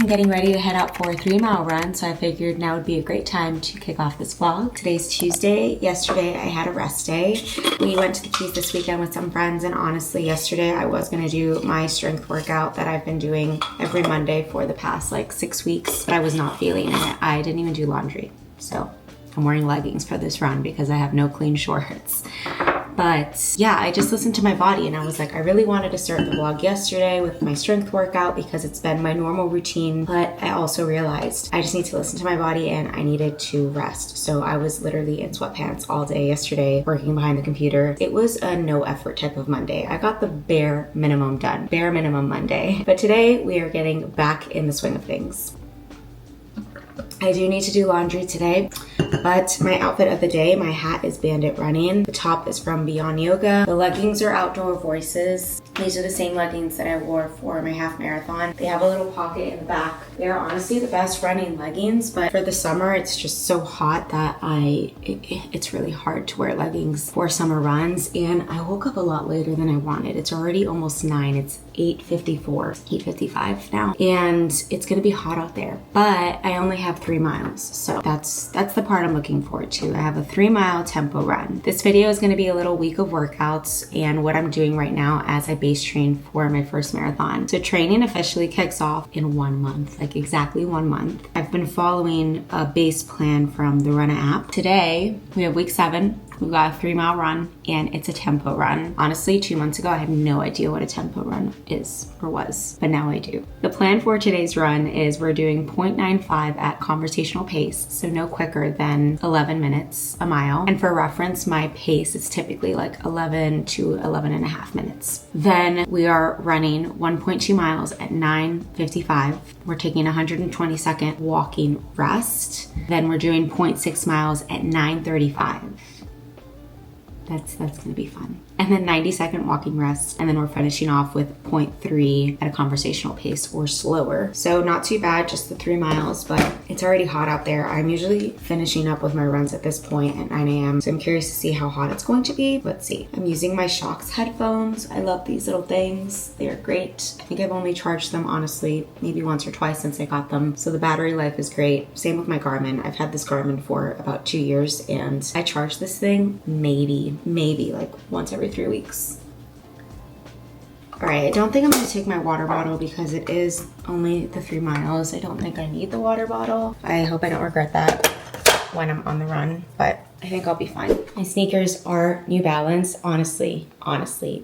getting ready to head out for a 3-mile run, so I figured now would be a great time to kick off this vlog. Today's Tuesday. Yesterday I had a rest day. We went to the Keys this weekend with some friends, and honestly yesterday I was gonna do my strength workout that I've been doing every Monday for the past like 6 weeks, but I was not feeling it. I didn't even do laundry, so I'm wearing leggings for this run because I have no clean shorts. But yeah, I just listened to my body and I was like, I really wanted to start the vlog yesterday with my strength workout because it's been my normal routine, but I also realized I just need to listen to my body and I needed to rest. So I was literally in sweatpants all day yesterday working behind the computer. It was a no effort type of Monday. I got the bare minimum done, bare minimum Monday. But today we are getting back in the swing of things. I do need to do laundry today, but my outfit of the day, my hat is Bandit Running. The top is from Beyond Yoga. The leggings are Outdoor Voices. These are the same leggings that I wore for my half marathon. They have a little pocket in the back. They're honestly the best running leggings, but for the summer, it's just so hot that it's really hard to wear leggings for summer runs. And I woke up a lot later than I wanted. It's already almost 9. It's 8:54, 8:55 now. And it's gonna be hot out there, but I only have 3 miles. So that's the part I'm looking forward to. I have a 3-mile tempo run. This video is gonna be a little week of workouts and what I'm doing right now as I base train for my first marathon. So training officially kicks off in 1 month, like exactly 1 month. I've been following a base plan from the Runna app. Today, we have week 7. We've got a 3-mile run and it's a tempo run. Honestly, 2 months ago, I had no idea what a tempo run is or was, but now I do. The plan for today's run is we're doing 0.95 at conversational pace, so no quicker than 11 minutes a mile. And for reference, my pace is typically like 11 to 11 and a half minutes. Then we are running 1.2 miles at 9:55. We're taking a 120-second walking rest. Then we're doing 0.6 miles at 9:35. That's gonna be fun. And then 90-second walking rest. And then we're finishing off with 0.3 at a conversational pace or slower. So not too bad, just the 3 miles, but it's already hot out there. I'm usually finishing up with my runs at this point at 9 a.m. So I'm curious to see how hot it's going to be. Let's see. I'm using my Shocks headphones. I love these little things. They are great. I think I've only charged them, honestly, maybe once or twice since I got them. So the battery life is great. Same with my Garmin. I've had this Garmin for about 2 years and I charge this thing maybe like once every 3 weeks. All right, I don't think I'm gonna take my water bottle because it is only the 3 miles. I don't think I need the water bottle. I hope I don't regret that when I'm on the run, but I think I'll be fine. My sneakers are New Balance. Honestly,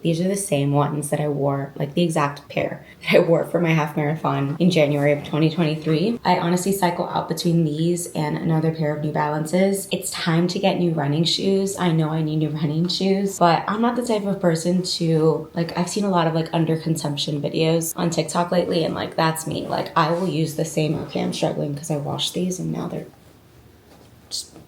these are the same ones that I wore, like the exact pair that I wore for my half marathon in January of 2023. I honestly cycle out between these and another pair of New Balances. It's time to get new running shoes. I know I need new running shoes, but I'm not the type of person to, like, I've seen a lot of like underconsumption videos on TikTok lately, and like that's me. Like I will use the same, okay, I'm struggling because I washed these and now they're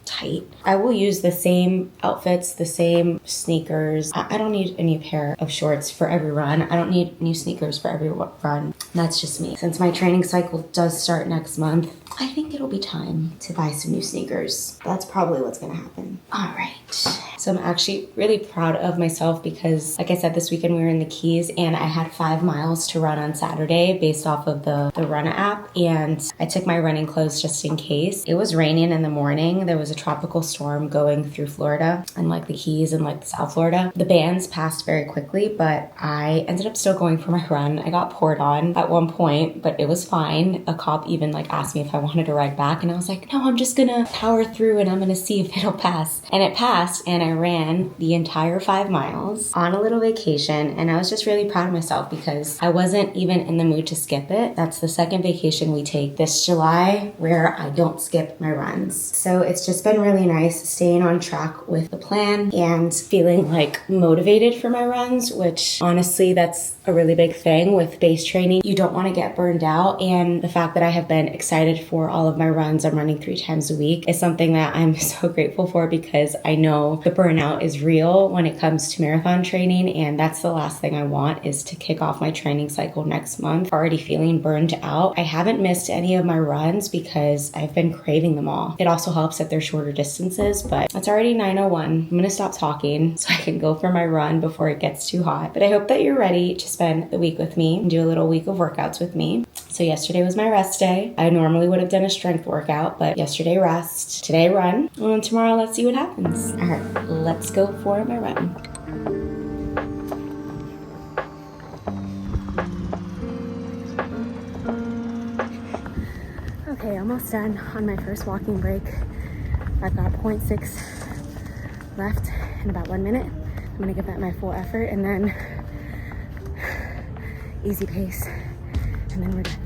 tight. I will use the same outfits, the same sneakers. I don't need a new pair of shorts for every run. I don't need new sneakers for every run. That's just me. Since my training cycle does start next month, I think it'll be time to buy some new sneakers. That's probably what's gonna happen. All right. So I'm actually really proud of myself because, like I said, this weekend we were in the Keys and I had 5 miles to run on Saturday based off of the Runna app. And I took my running clothes just in case. It was raining in the morning. There was a tropical storm going through Florida and like the Keys and like South Florida. The bands passed very quickly, but I ended up still going for my run. I got poured on at one point, but it was fine. A cop even like asked me if I wanted to ride back and I was like, no, I'm just gonna power through and I'm gonna see if it'll pass. And it passed and I ran the entire 5 miles on a little vacation, and I was just really proud of myself because I wasn't even in the mood to skip it. That's the second vacation we take this July where I don't skip my runs. So it's just been really nice staying on track with the plan and feeling like motivated for my runs, which honestly, that's a really big thing with base training. You don't want to get burned out, and the fact that I have been excited for all of my runs, I'm running 3 times a week, is something that I'm so grateful for because I know the burnout is real when it comes to marathon training, and that's the last thing I want is to kick off my training cycle next month already feeling burned out. I haven't missed any of my runs because I've been craving them all. It also helps that they're shorter distances, but it's already 9:01. I'm gonna stop talking so I can go for my run before it gets too hot. But I hope that you're ready. Just spend the week with me and do a little week of workouts with me. So yesterday was my rest day. I normally would have done a strength workout, but yesterday rest, today run, and tomorrow let's see what happens. All right, let's go for my run. Okay, almost done on my first walking break. I've got 0.6 left in about 1 minute. I'm gonna give that my full effort and then easy pace, and then we're done.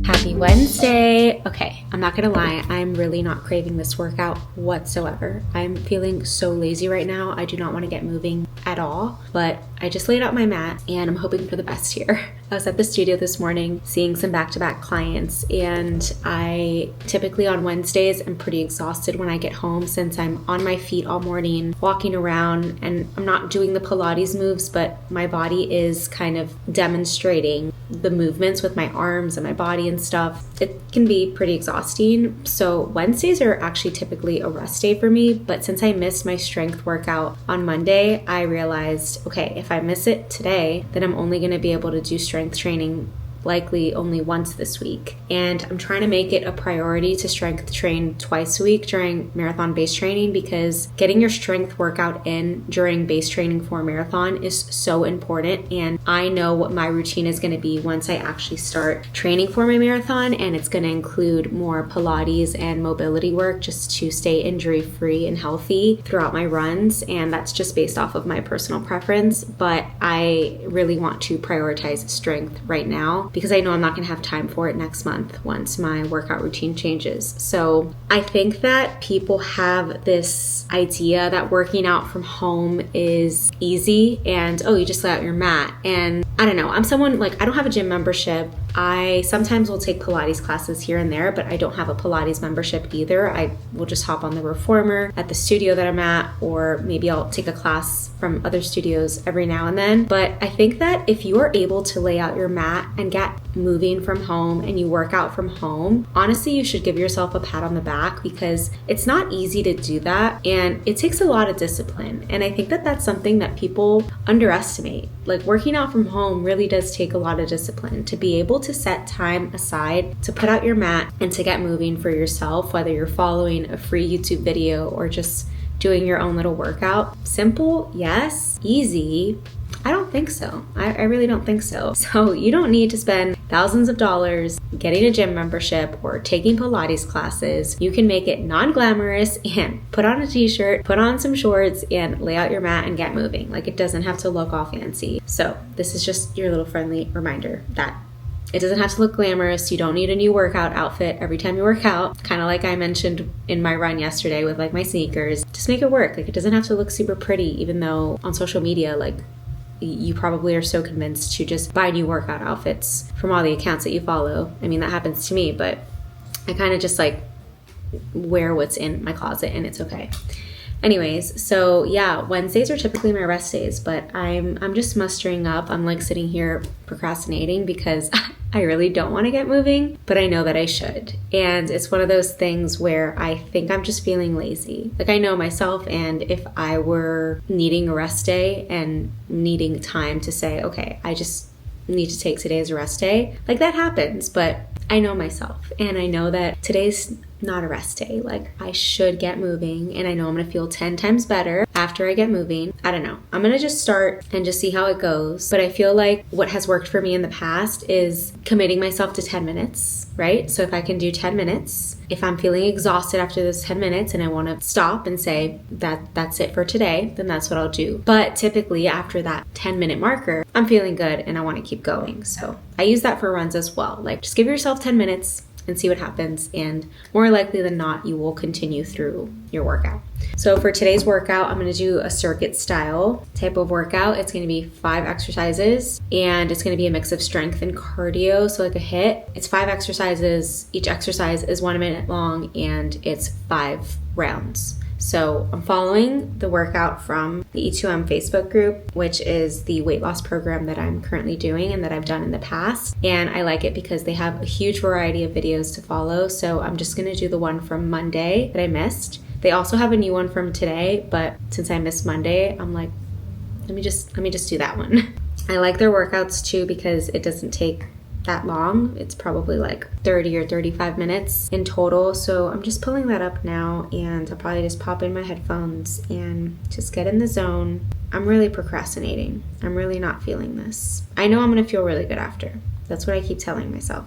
Happy Wednesday. Okay, I'm not gonna lie, I'm really not craving this workout whatsoever. I'm feeling so lazy right now. I do not want to get moving at all, but I just laid out my mat and I'm hoping for the best here. I was at the studio this morning seeing some back-to-back clients, and I typically on Wednesdays am pretty exhausted when I get home since I'm on my feet all morning, walking around, and I'm not doing the Pilates moves, but my body is kind of demonstrating the movements with my arms and my body and stuff. It can be pretty exhausting. So Wednesdays are actually typically a rest day for me, but since I missed my strength workout on Monday, I realized, okay, if I miss it today, then I'm only going to be able to do strength training likely only once this week. And I'm trying to make it a priority to strength train twice a week during marathon base training, because getting your strength workout in during base training for a marathon is so important. And I know what my routine is going to be once I actually start training for my marathon, and it's going to include more Pilates and mobility work just to stay injury free and healthy throughout my runs. And that's just based off of my personal preference, but I really want to prioritize strength right now because I know I'm not going to have time for it next month once my workout routine changes. So I think that people have this idea that working out from home is easy and, oh, you just lay out your mat. And I don't know, I'm someone like, I don't have a gym membership. I sometimes will take Pilates classes here and there, but I don't have a Pilates membership either. I will just hop on the reformer at the studio that I'm at, or maybe I'll take a class from other studios every now and then. But I think that if you are able to lay out your mat and get moving from home and you work out from home, honestly, you should give yourself a pat on the back, because it's not easy to do that and it takes a lot of discipline. And I think that that's something that people underestimate. Like, working out from home really does take a lot of discipline to be able to set time aside to put out your mat and to get moving for yourself, whether you're following a free YouTube video or just doing your own little workout. Simple, yes. Easy, I don't think so. I really don't think so. So you don't need to spend thousands of dollars getting a gym membership or taking Pilates classes. You can make it non-glamorous and put on a t-shirt, put on some shorts, and lay out your mat and get moving. Like, it doesn't have to look all fancy. So this is just your little friendly reminder that it doesn't have to look glamorous. You don't need a new workout outfit every time you work out. Kind of like I mentioned in my run yesterday with like my sneakers. Just make it work. Like, it doesn't have to look super pretty, even though on social media, like, you probably are so convinced to just buy new workout outfits from all the accounts that you follow. I mean, that happens to me, but I kind of just like wear what's in my closet and it's okay. Anyways, so yeah, Wednesdays are typically my rest days, but I'm just mustering up. I'm like sitting here procrastinating because I really don't want to get moving, but I know that I should. And it's one of those things where I think I'm just feeling lazy. Like, I know myself, and if I were needing a rest day and needing time to say, okay, I just need to take today as a rest day, like, that happens, but I know myself, and I know that today's not a rest day. Like, I should get moving, and I know I'm gonna feel 10 times better after I get moving. I don't know. I'm gonna just start and just see how it goes. But I feel like what has worked for me in the past is committing myself to 10 minutes, right? So if I can do 10 minutes, if I'm feeling exhausted after those 10 minutes and I wanna stop and say that that's it for today, then that's what I'll do. But typically after that 10-minute marker, I'm feeling good and I wanna keep going. So I use that for runs as well. Like, just give yourself 10 minutes and see what happens, and more likely than not, you will continue through your workout. So for today's workout, I'm going to do a circuit style type of workout. It's going to be 5 exercises, and it's going to be a mix of strength and cardio, so like a HIIT. It's 5 exercises. Each exercise is 1 minute long, and it's 5 rounds. So I'm following the workout from the E2M Facebook group, which is the weight loss program that I'm currently doing and that I've done in the past. And I like it because they have a huge variety of videos to follow. So I'm just gonna do the one from Monday that I missed. They also have a new one from today, but since I missed Monday, I'm like, let me just do that one. I like their workouts too because it doesn't take that long. It's probably like 30 or 35 minutes in total. So I'm just pulling that up now, and I'll probably just pop in my headphones and just get in the zone. I'm really procrastinating. I'm really not feeling this. I know I'm gonna feel really good after. That's what I keep telling myself.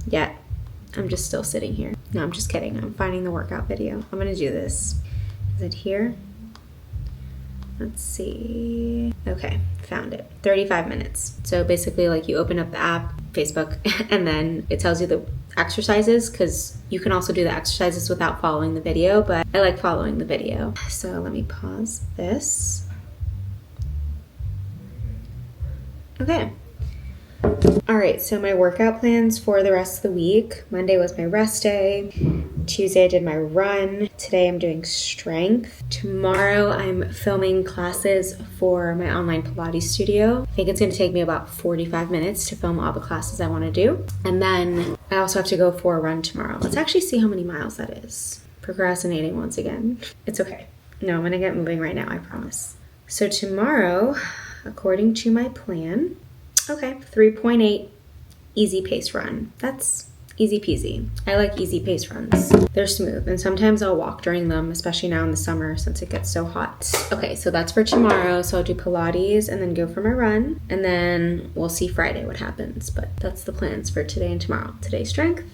Yet, I'm just still sitting here. No, I'm just kidding. I'm finding the workout video. I'm gonna do this. Is it here? Let's see. Okay, found it. 35 minutes. So basically, like, you open up the app, Facebook, and then it tells you the exercises, because you can also do the exercises without following the video, but I like following the video. So let me pause this. Okay. All right, so my workout plans for the rest of the week. Monday was my rest day. Tuesday I did my run. Today I'm doing strength. Tomorrow I'm filming classes for my online Pilates studio. I think it's gonna take me about 45 minutes to film all the classes I wanna do. And then I also have to go for a run tomorrow. Let's actually see how many miles that is. Procrastinating once again. It's okay. No, I'm gonna get moving right now, I promise. So tomorrow, according to my plan, okay, 3.8 easy pace run. That's easy peasy. I like easy pace runs. They're smooth, and sometimes I'll walk during them, especially now in the summer since it gets so hot. Okay, so that's for tomorrow. So I'll do Pilates and then go for my run, and then we'll see Friday what happens. But that's the plans for today and tomorrow. Today strength,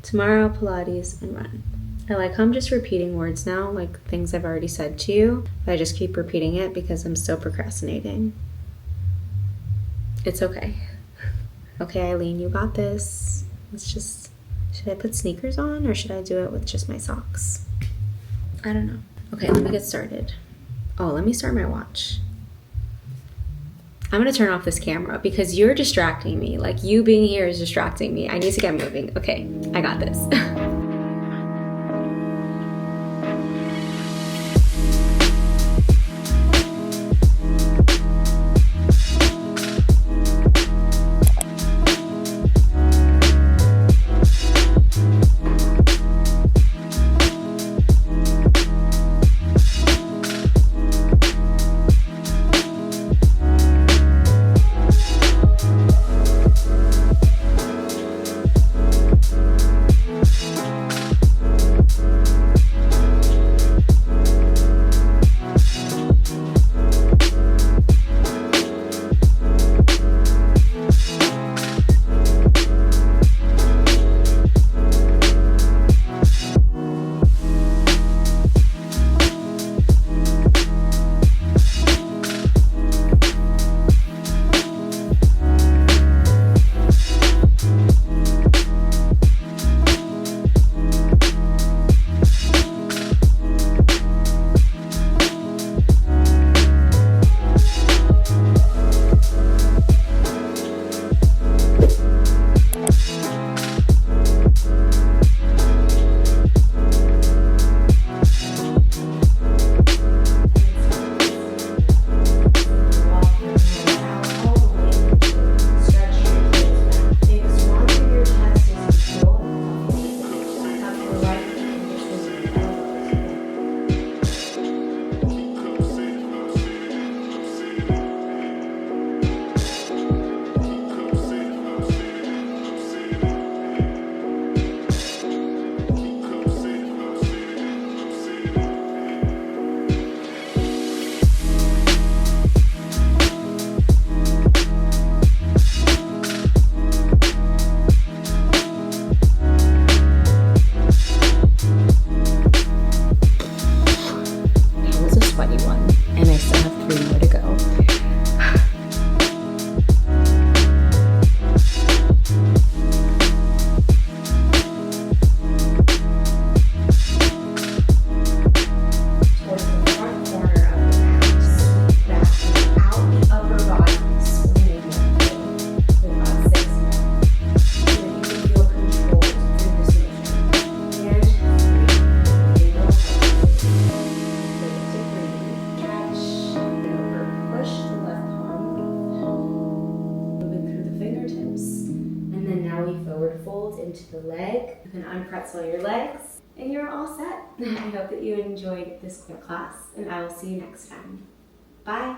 tomorrow Pilates and run. I like how I'm just repeating words now, like things I've already said to you, but I just keep repeating it because I'm still procrastinating. It's okay. Okay, Eileen, you got this. Let's just, should I put sneakers on or should I do it with just my socks? I don't know. Okay, let me get started. Oh, let me start my watch. I'm gonna turn off this camera because you're distracting me. Like, you being here is distracting me. I need to get moving. Okay, I got this. fold into the leg. You can unpretzel your legs, and you're all set. I hope that you enjoyed this quick class, and I will see you next time. Bye.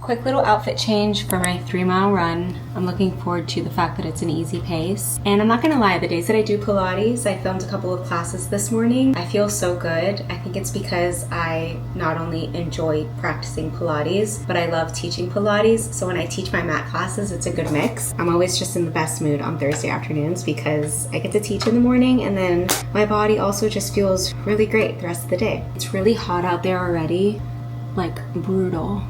Quick little outfit change for my 3-mile run. I'm looking forward to the fact that it's an easy pace. And I'm not gonna lie, the days that I do Pilates, I filmed a couple of classes this morning. I feel so good. I think it's because I not only enjoy practicing Pilates, but I love teaching Pilates. So when I teach my mat classes, it's a good mix. I'm always just in the best mood on Thursday afternoons because I get to teach in the morning, and then my body also just feels really great the rest of the day. It's really hot out there already, like brutal.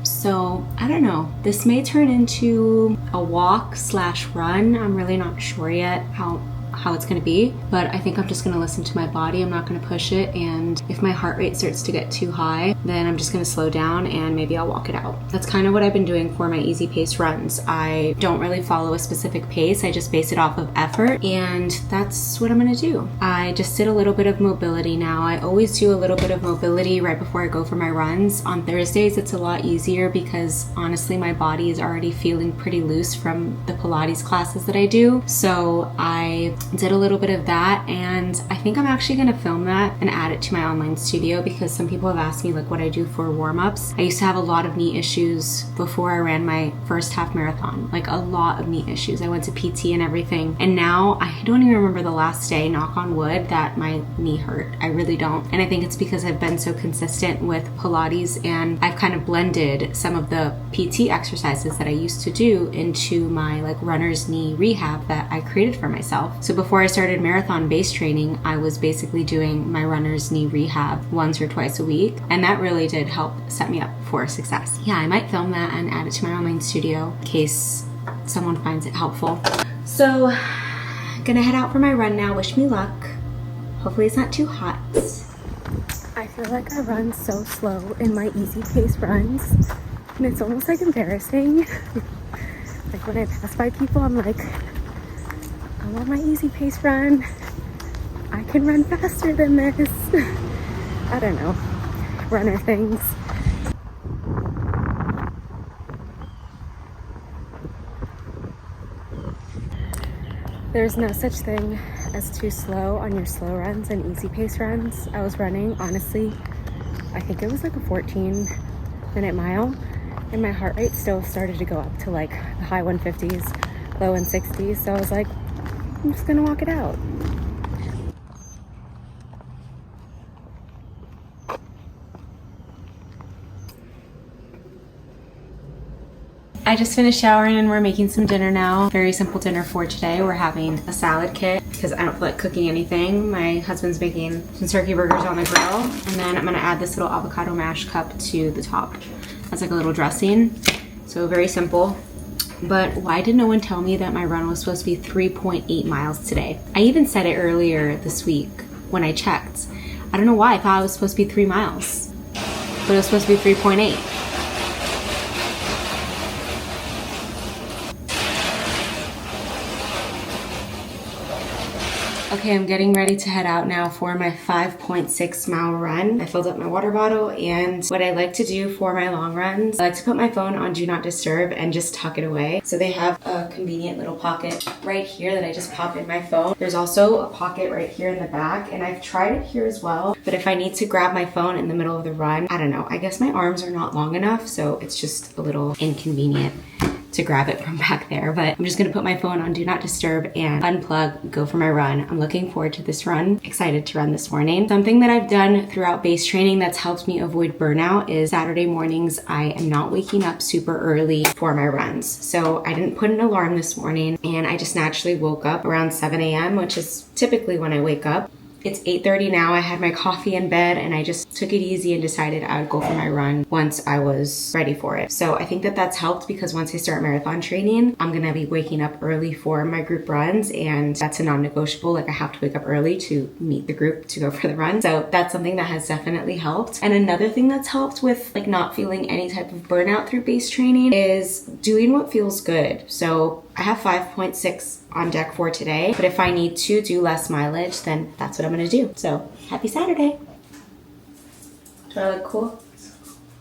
So I don't know, this may turn into a walk/run. I'm really not sure yet how it's gonna be, but I think I'm just gonna listen to my body. I'm not gonna push it, and if my heart rate starts to get too high, then I'm just gonna slow down and maybe I'll walk it out. That's kind of what I've been doing for my easy pace runs. I don't really follow a specific pace, I just base it off of effort, and that's what I'm gonna do. I just did a little bit of mobility now. I always do a little bit of mobility right before I go for my runs. On Thursdays, it's a lot easier because honestly, my body is already feeling pretty loose from the Pilates classes that I do. So I did a little bit of that, and I think I'm actually gonna film that and add it to my online studio because some people have asked me like what I do for warm-ups. I used to have a lot of knee issues before I ran my first half marathon, like a lot of knee issues. I went to PT and everything, and now I don't even remember the last day, knock on wood, that my knee hurt. I really don't, and I think it's because I've been so consistent with Pilates, and I've kind of blended some of the PT exercises that I used to do into my like runner's knee rehab that I created for myself. So before I started marathon base training, I was basically doing my runner's knee rehab once or twice a week, and that really did help set me up for success. Yeah, I might film that and add it to my online studio in case someone finds it helpful. So, I'm gonna head out for my run now. Wish me luck. Hopefully it's not too hot. I feel like I run so slow in my easy pace runs, and it's almost like embarrassing. Like when I pass by people, I'm like, I'm on my easy pace run. I can run faster than this. I don't know, runner things. There's no such thing as too slow on your slow runs and easy pace runs. I was running, honestly, I think it was like a 14-minute mile, and my heart rate still started to go up to like the high 150s, low 160s. So I was like, I'm just gonna walk it out. I just finished showering and we're making some dinner now. Very simple dinner for today. We're having a salad kit because I don't feel like cooking anything. My husband's making some turkey burgers on the grill, and then I'm gonna add this little avocado mash cup to the top. That's like a little dressing. So very simple. But why did no one tell me that my run was supposed to be 3.8 miles today? I even said it earlier this week when I checked. I don't know why I thought it was supposed to be 3 miles, but it was supposed to be 3.8. Okay, I'm getting ready to head out now for my 5.6 mile run. I filled up my water bottle, and what I like to do for my long runs, I like to put my phone on Do Not Disturb and just tuck it away. So they have a convenient little pocket right here that I just pop in my phone. There's also a pocket right here in the back, and I've tried it here as well. But if I need to grab my phone in the middle of the run, I don't know, I guess my arms are not long enough, so it's just a little inconvenient to grab it from back there. But I'm just gonna put my phone on Do Not Disturb and unplug, go for my run. I'm looking forward to this run, excited to run this morning. Something that I've done throughout base training that's helped me avoid burnout is Saturday mornings, I am not waking up super early for my runs. So I didn't put an alarm this morning, and I just naturally woke up around 7 a.m., which is typically when I wake up. It's 8:30 now. I had my coffee in bed, and I just took it easy and decided I would go for my run once I was ready for it. So I think that that's helped because once I start marathon training, I'm gonna be waking up early for my group runs, and that's a non-negotiable. Like, I have to wake up early to meet the group to go for the run. So that's something that has definitely helped. And another thing that's helped with like not feeling any type of burnout through base training is doing what feels good. So I have 5.6 on deck for today, but if I need to do less mileage, then that's what I'm gonna do. So happy Saturday. Do I look cool?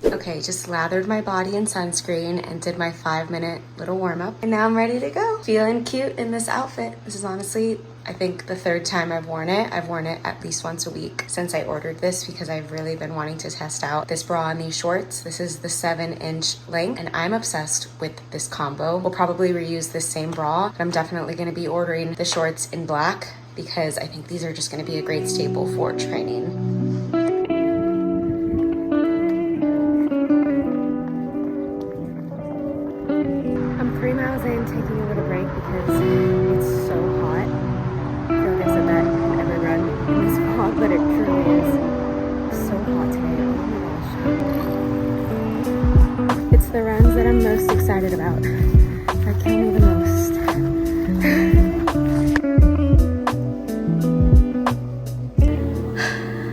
Okay, just lathered my body in sunscreen and did my 5-minute little warm-up. And now I'm ready to go. Feeling cute in this outfit. This is honestly, I think, the 3rd time I've worn it. I've worn it at least once a week since I ordered this because I've really been wanting to test out this bra and these shorts. This is the 7-inch length and I'm obsessed with this combo. We'll probably reuse this same bra, but I'm definitely gonna be ordering the shorts in black because I think these are just gonna be a great staple for training. I'm 3 miles in, taking a little break because it's so hot. I feel like I said that in every run in this vlog, but it truly is so hot today. Oh my gosh. It's the runs that I'm most excited about that kill me the most.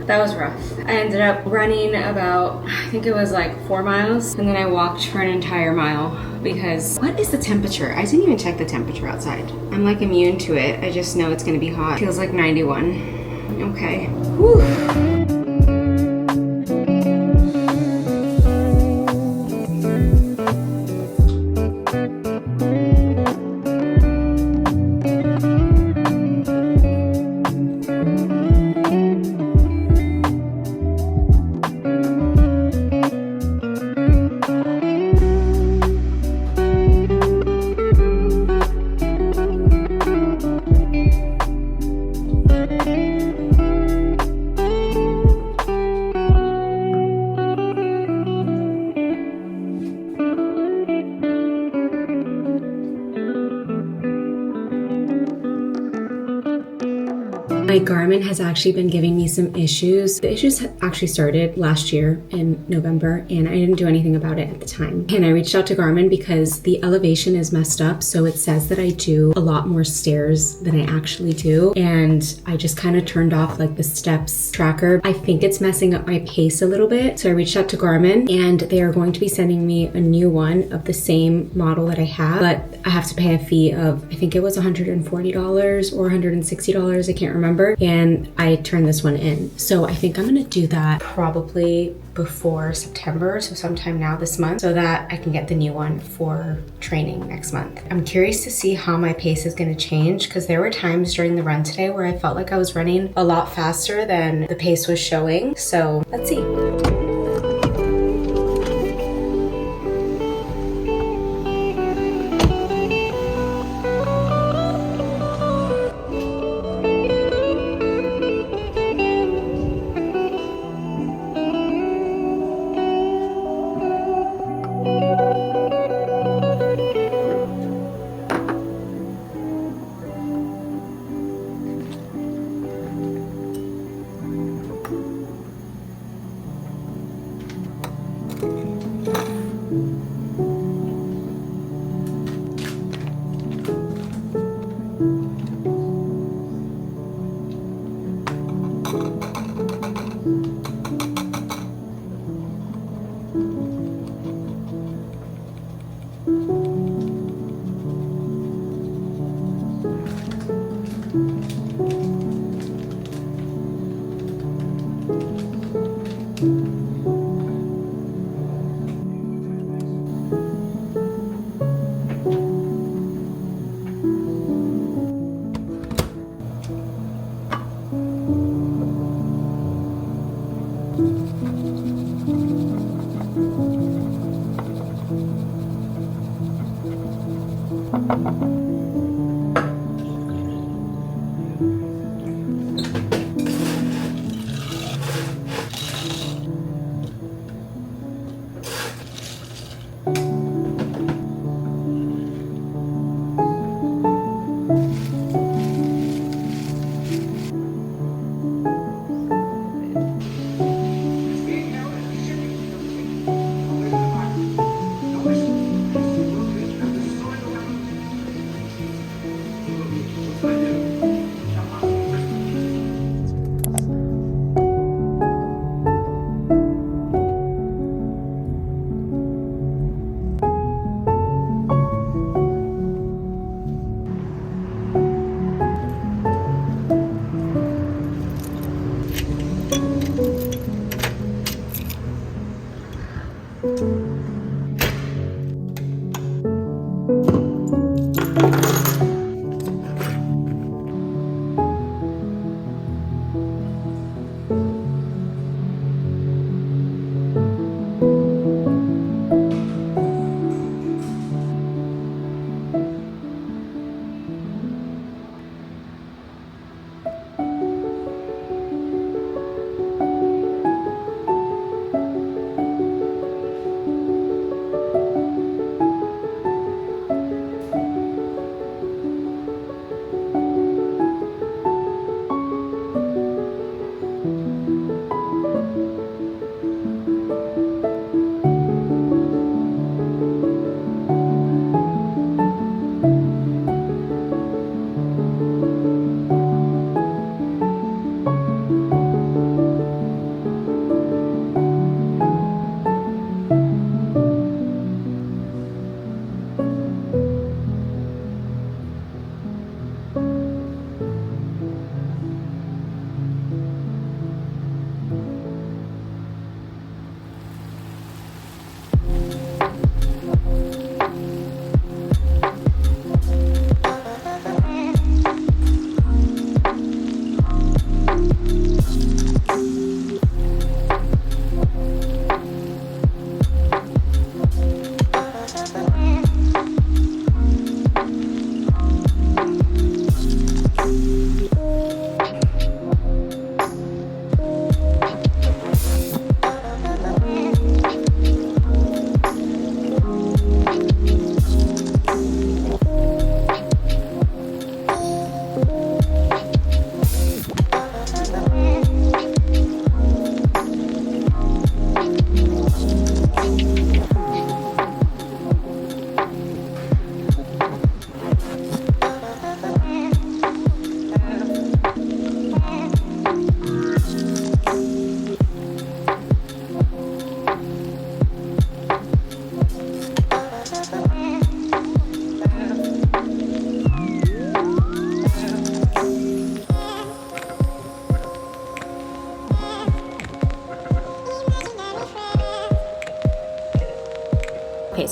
That was rough. I ended up running about, I think it was like 4 miles, and then I walked for an entire mile because what is the temperature? I didn't even check the temperature outside. I'm like immune to it. I just know it's gonna be hot. Feels like 91. Okay. Whew. My Garmin has actually been giving me some issues. The issues actually started last year in November and I didn't do anything about it at the time. And I reached out to Garmin because the elevation is messed up. So it says that I do a lot more stairs than I actually do. And I just kind of turned off like the steps tracker. I think it's messing up my pace a little bit. So I reached out to Garmin and they are going to be sending me a new one of the same model that I have, but I have to pay a fee of, I think it was $140 or $160. I can't remember. And I turned this one in. So I think I'm gonna do that probably before September, so sometime now this month, so that I can get the new one for training next month. I'm curious to see how my pace is gonna change because there were times during the run today where I felt like I was running a lot faster than the pace was showing. So let's see.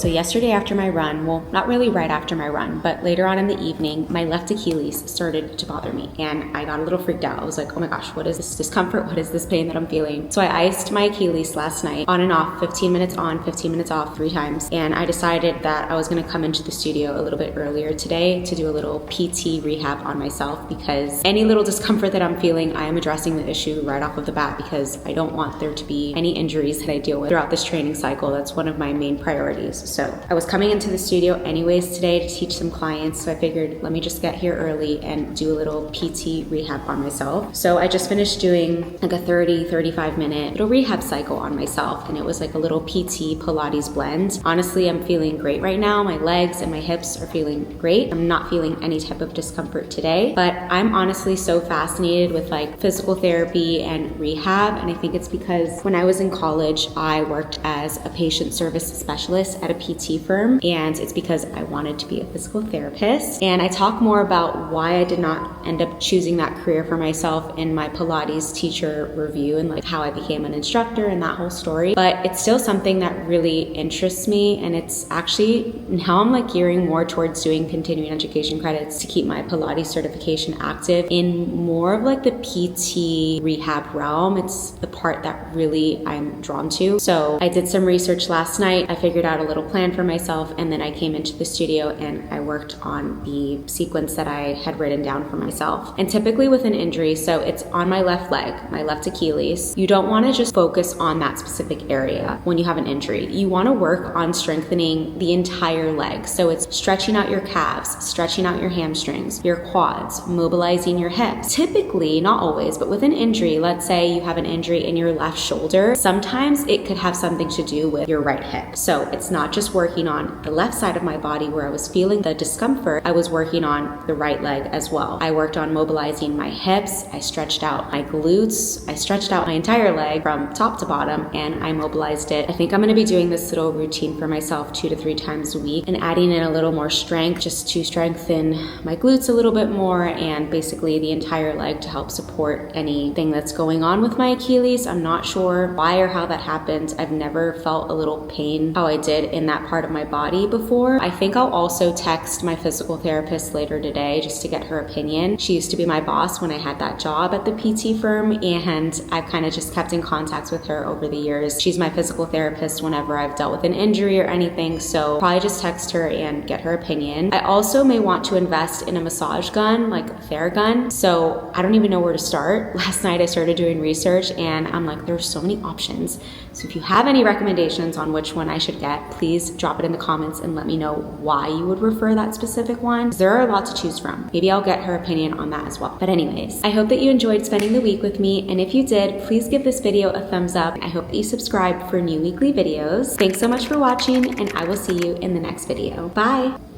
So yesterday after my run, well, not really right after my run, but later on in the evening, my left Achilles started to bother me and I got a little freaked out. I was like, oh my gosh, what is this discomfort? What is this pain that I'm feeling? So I iced my Achilles last night on and off, 15 minutes on, 15 minutes off, 3 times. And I decided that I was gonna come into the studio a little bit earlier today to do a little PT rehab on myself, because any little discomfort that I'm feeling, I am addressing the issue right off of the bat, because I don't want there to be any injuries that I deal with throughout this training cycle. That's one of my main priorities. So I was coming into the studio anyways today to teach some clients, so I figured let me just get here early and do a little PT rehab on myself. So I just finished doing like a 35 minute little rehab cycle on myself, and it was like a little PT Pilates blend. Honestly, I'm feeling great right now. My legs and my hips are feeling great. I'm not feeling any type of discomfort today, but I'm honestly so fascinated with like physical therapy and rehab, and I think it's because when I was in college, I worked as a patient service specialist at a PT firm, and it's because I wanted to be a physical therapist. And I talk more about why I did not end up choosing that career for myself in my Pilates teacher review, and like how I became an instructor and that whole story. But it's still something that really interests me, and it's actually now I'm like gearing more towards doing continuing education credits to keep my Pilates certification active in more of like the PT rehab realm. It's the part that really I'm drawn to. So I did some research last night. I figured out a little plan for myself, and then I came into the studio and I worked on the sequence that I had written down for myself. And typically with an injury, so it's on my left leg, my left Achilles, you don't want to just focus on that specific area when you have an injury. You want to work on strengthening the entire leg. So it's stretching out your calves, stretching out your hamstrings, your quads, mobilizing your hips. Typically, not always, but with an injury, let's say you have an injury in your left shoulder, sometimes it could have something to do with your right hip. So it's not just working on the left side of my body where I was feeling the discomfort, I was working on the right leg as well. I worked on mobilizing my hips, I stretched out my glutes, I stretched out my entire leg from top to bottom, and I mobilized it. I think I'm gonna be doing this little routine for myself 2 to 3 times a week and adding in a little more strength just to strengthen my glutes a little bit more, and basically the entire leg to help support anything that's going on with my Achilles. I'm not sure why or how that happened. I've never felt a little pain how I did in that part of my body before. I think I'll also text my physical therapist later today just to get her opinion. She used to be my boss when I had that job at the PT firm, and I've kind of just kept in contact with her over the years. She's my physical therapist whenever I've dealt with an injury or anything, so probably just text her and get her opinion. I also may want to invest in a massage gun, like a Theragun, so I don't even know where to start. Last night I started doing research and I'm like, there's so many options. So if you have any recommendations on which one I should get, please drop it in the comments and let me know why you would refer that specific one. There are a lot to choose from. Maybe I'll get her opinion on that as well. But anyways, I hope that you enjoyed spending the week with me, and if you did, please give this video a thumbs up. I hope that you subscribe for new weekly videos. Thanks so much for watching, and I will see you in the next video. Bye!